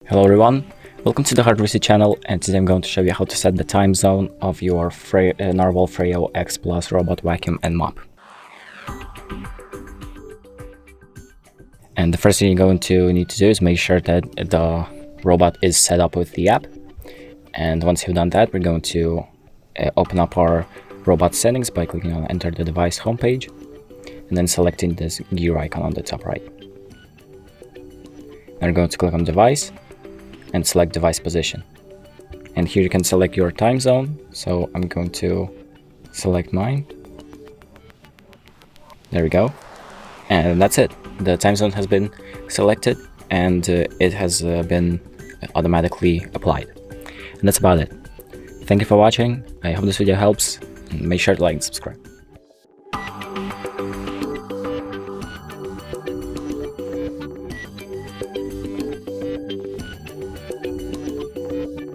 Hello everyone, welcome to the HardReset channel, and today I'm going to show you how to set the time zone of your Narwal Freo X Plus robot vacuum and mop. And the first thing you're going to need to do is make sure that the robot is set up with the app. And once you've done that, we're going to open up our robot settings by clicking on Enter the Device homepage and then selecting this gear icon on the top right. Then we're going to click on Device and select device position, and here you can select your time zone, so I'm going to select mine. There we go, and that's it. The time zone has been selected and it has been automatically applied, and that's about it. Thank you for watching. I hope this video helps, and make sure to like and subscribe.